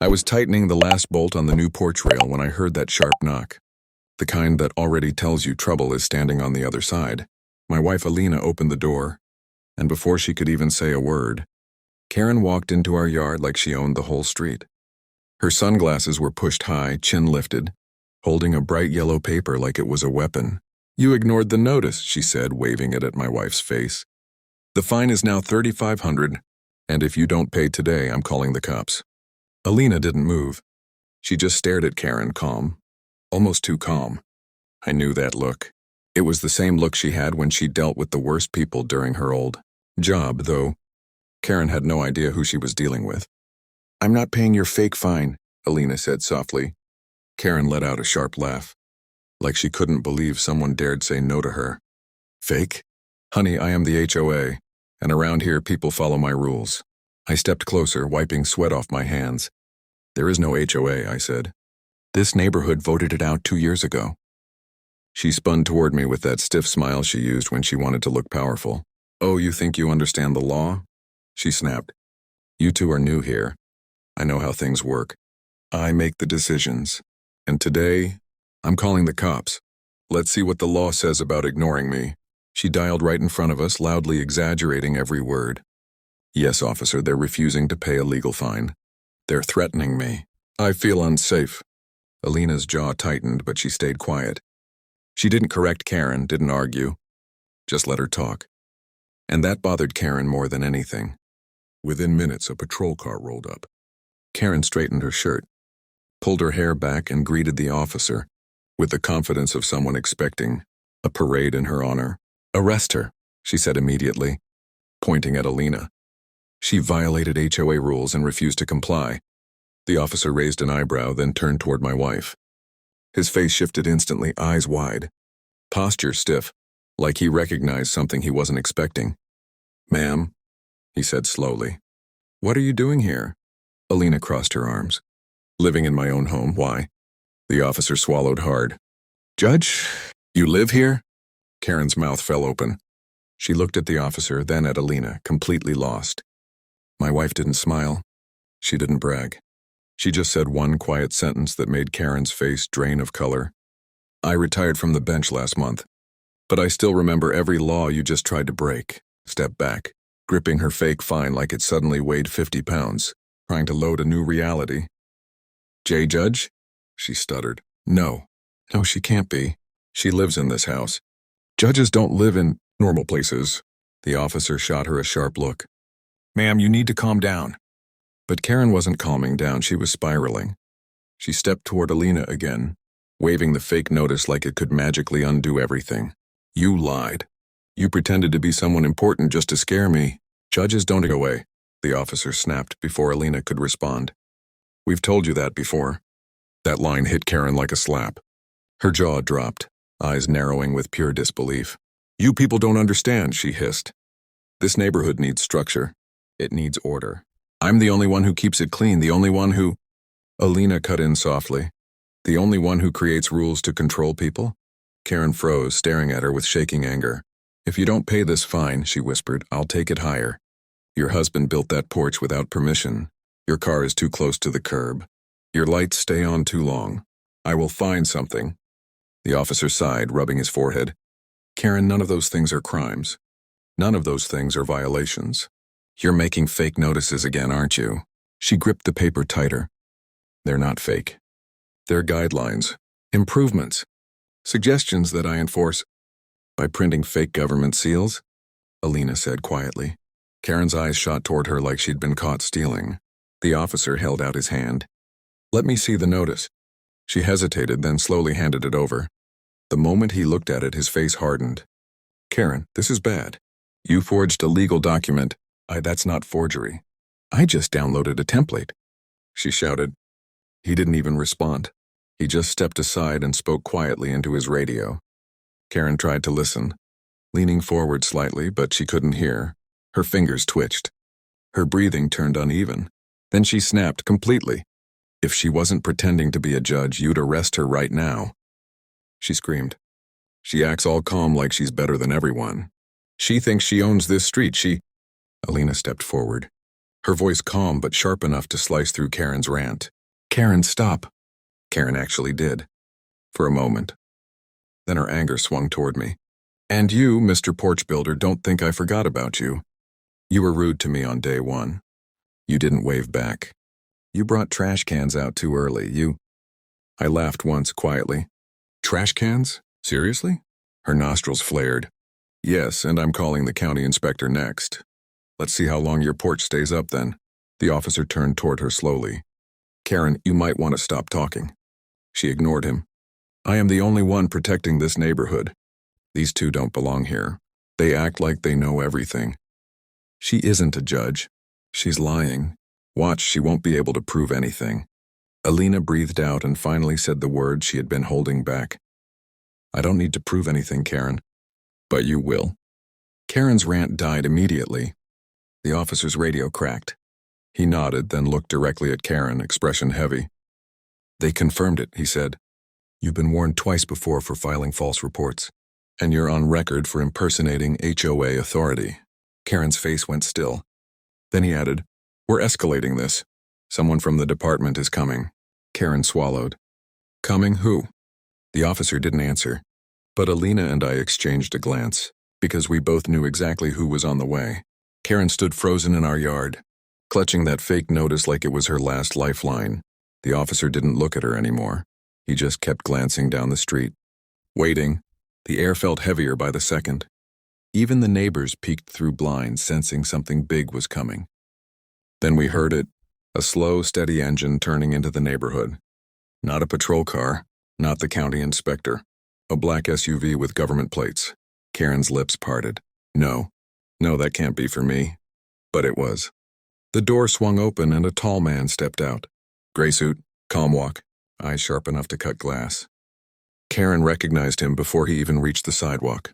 I was tightening the last bolt on the new porch rail when I heard that sharp knock. The kind that already tells you trouble is standing on the other side. My wife Alina opened the door, and before she could even say a word, Karen walked into our yard like she owned the whole street. Her sunglasses were pushed high, chin lifted, holding a bright yellow paper like it was a weapon. "You ignored the notice," she said, waving it at my wife's face. "The fine is now $3,500, and if you don't pay today, I'm calling the cops." Alina didn't move. She just stared at Karen, calm. Almost too calm. I knew that look. It was the same look she had when she dealt with the worst people during her old job, though Karen had no idea who she was dealing with. "I'm not paying your fake fine," Alina said softly. Karen let out a sharp laugh, like she couldn't believe someone dared say no to her. "Fake? Honey, I am the HOA, and around here people follow my rules." I stepped closer, wiping sweat off my hands. "There is no HOA," I said. "This neighborhood voted it out 2 years ago." She spun toward me with that stiff smile she used when she wanted to look powerful. "Oh, you think you understand the law?" She snapped. "You two are new here. I know how things work. I make the decisions. And today, I'm calling the cops. Let's see what the law says about ignoring me." She dialed right in front of us, loudly exaggerating every word. "Yes, officer, they're refusing to pay a legal fine. They're threatening me. I feel unsafe." Alina's jaw tightened, but she stayed quiet. She didn't correct Karen, didn't argue. Just let her talk. And that bothered Karen more than anything. Within minutes, a patrol car rolled up. Karen straightened her shirt, pulled her hair back, and greeted the officer with the confidence of someone expecting a parade in her honor. "Arrest her," she said immediately, pointing at Alina. She violated HOA rules and refused to comply. The officer raised an eyebrow, then turned toward my wife. His face shifted instantly, eyes wide, posture stiff, like he recognized something he wasn't expecting. "Ma'am," he said slowly. "What are you doing here?" Alina crossed her arms. "Living in my own home, why?" The officer swallowed hard. "Judge, you live here?" Karen's mouth fell open. She looked at the officer, then at Alina, completely lost. My wife didn't smile. She didn't brag. She just said one quiet sentence that made Karen's face drain of color. "I retired from the bench last month, but I still remember every law you just tried to break." Stepped back, gripping her fake fine like it suddenly weighed 50 pounds, trying to load a new reality. "Jay Judge?" She stuttered. No, she can't be. She lives in this house. Judges don't live in normal places." The officer shot her a sharp look. "Ma'am, you need to calm down." But Karen wasn't calming down, she was spiraling. She stepped toward Alina again, waving the fake notice like it could magically undo everything. "You lied. You pretended to be someone important just to scare me. Judges don't go away," the officer snapped before Alina could respond. "We've told you that before." That line hit Karen like a slap. Her jaw dropped, eyes narrowing with pure disbelief. "You people don't understand," she hissed. "This neighborhood needs structure. It needs order. I'm the only one who keeps it clean, the only one who—" Alina cut in softly. "The only one who creates rules to control people?" Karen froze, staring at her with shaking anger. "If you don't pay this fine," she whispered, "I'll take it higher. Your husband built that porch without permission. Your car is too close to the curb. Your lights stay on too long. I will find something." The officer sighed, rubbing his forehead. "Karen, none of those things are crimes. None of those things are violations. You're making fake notices again, aren't you?" She gripped the paper tighter. "They're not fake. They're guidelines, improvements, suggestions that I enforce by printing fake government seals," Alina said quietly. Karen's eyes shot toward her like she'd been caught stealing. The officer held out his hand. "Let me see the notice." She hesitated, then slowly handed it over. The moment he looked at it, his face hardened. "Karen, this is bad. You forged a legal document. That's not forgery. I just downloaded a template," she shouted. He didn't even respond. He just stepped aside and spoke quietly into his radio. Karen tried to listen, leaning forward slightly, but she couldn't hear. Her fingers twitched. Her breathing turned uneven. Then she snapped completely. "If she wasn't pretending to be a judge, you'd arrest her right now." She screamed. "She acts all calm like she's better than everyone. She thinks she owns this street. Alina stepped forward. her voice calm but sharp enough to slice through Karen's rant. "Karen, stop." Karen actually did. For a moment. Then her anger swung toward me. "And you, Mr. Porch Builder, don't think I forgot about you. You were rude to me on day one. You didn't wave back. You brought trash cans out too early. I laughed once quietly. "Trash cans? Seriously?" Her nostrils flared. "Yes, and I'm calling the county inspector next. Let's see how long your porch stays up then." The officer turned toward her slowly. "Karen, you might want to stop talking." She ignored him. "I am the only one protecting this neighborhood. These two don't belong here. They act like they know everything. She isn't a judge. She's lying. Watch, she won't be able to prove anything." Alina breathed out and finally said the word she had been holding back. "I don't need to prove anything, Karen. But you will." Karen's rant died immediately. The officer's radio cracked. He nodded, then looked directly at Karen, expression heavy. "They confirmed it," he said. "You've been warned twice before for filing false reports, and you're on record for impersonating HOA authority." Karen's face went still. Then he added, "We're escalating this. Someone from the department is coming." Karen swallowed. "Coming who?" The officer didn't answer, but Alina and I exchanged a glance, because we both knew exactly who was on the way. Karen stood frozen in our yard, clutching that fake notice like it was her last lifeline. The officer didn't look at her anymore. He just kept glancing down the street. Waiting, the air felt heavier by the second. Even the neighbors peeked through blinds, sensing something big was coming. Then we heard it, a slow, steady engine turning into the neighborhood. Not a patrol car, not the county inspector. A black SUV with government plates. Karen's lips parted. No, that can't be for me. But it was. The door swung open and a tall man stepped out. Gray suit, calm walk, eyes sharp enough to cut glass. Karen recognized him before he even reached the sidewalk.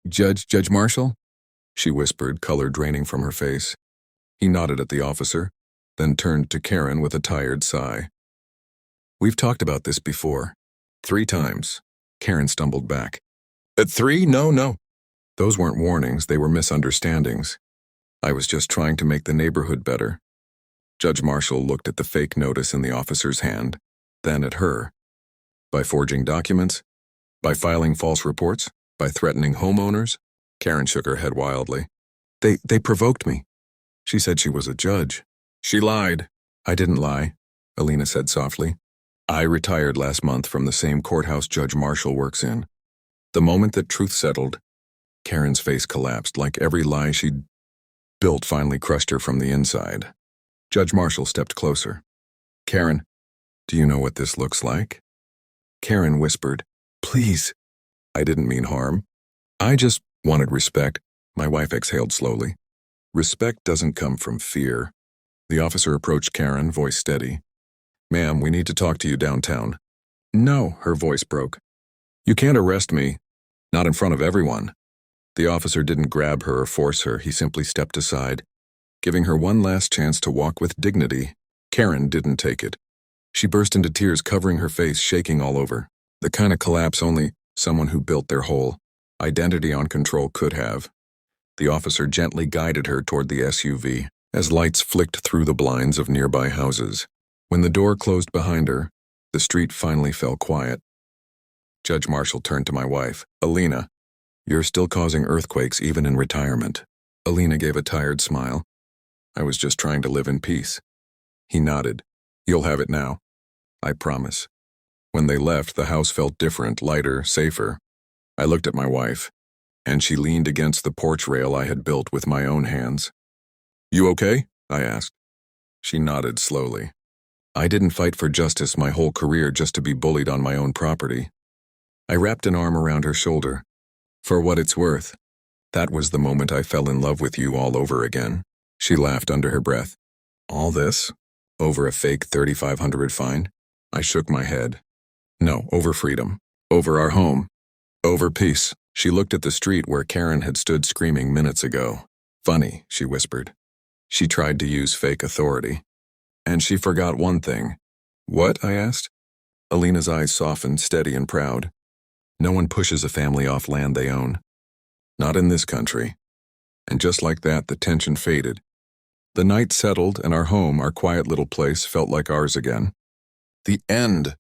Judge Marshall?" she whispered, color draining from her face. He nodded at the officer, then turned to Karen with a tired sigh. "We've talked about this before. 3 times. Karen stumbled back. "At 3? No. Those weren't warnings, they were misunderstandings. I was just trying to make the neighborhood better." Judge Marshall looked at the fake notice in the officer's hand, then at her. "By forging documents? By filing false reports? By threatening homeowners?" Karen shook her head wildly. They provoked me. She said she was a judge." "She lied." "I didn't lie," Alina said softly. "I retired last month from the same courthouse Judge Marshall works in." The moment that truth settled, Karen's face collapsed like every lie she'd built finally crushed her from the inside. Judge Marshall stepped closer. "Karen, do you know what this looks like?" Karen whispered, "Please." "I didn't mean harm. I just wanted respect." My wife exhaled slowly. "Respect doesn't come from fear." The officer approached Karen, voice steady. "Ma'am, we need to talk to you downtown." "No," her voice broke. "You can't arrest me. Not in front of everyone." The officer didn't grab her or force her, he simply stepped aside, giving her one last chance to walk with dignity. Karen didn't take it. She burst into tears, covering her face, shaking all over. The kind of collapse only someone who built their whole identity on control could have. The officer gently guided her toward the SUV, as lights flicked through the blinds of nearby houses. When the door closed behind her, the street finally fell quiet. Judge Marshall turned to my wife. "Alina, you're still causing earthquakes even in retirement." Alina gave a tired smile. "I was just trying to live in peace." He nodded. "You'll have it now. I promise." When they left, the house felt different, lighter, safer. I looked at my wife, and she leaned against the porch rail I had built with my own hands. "You okay?" I asked. She nodded slowly. "I didn't fight for justice my whole career just to be bullied on my own property." I wrapped an arm around her shoulder. "For what it's worth, that was the moment I fell in love with you all over again." She laughed under her breath. "All this? Over a fake $3,500 fine?" I shook my head. "No, over freedom. Over our home. Over peace." She looked at the street where Karen had stood screaming minutes ago. "Funny," she whispered. "She tried to use fake authority. And she forgot one thing." "What?" I asked. Alina's eyes softened, steady and proud. "No one pushes a family off land they own. Not in this country." And just like that, the tension faded. The night settled and our home, our quiet little place, felt like ours again. The end,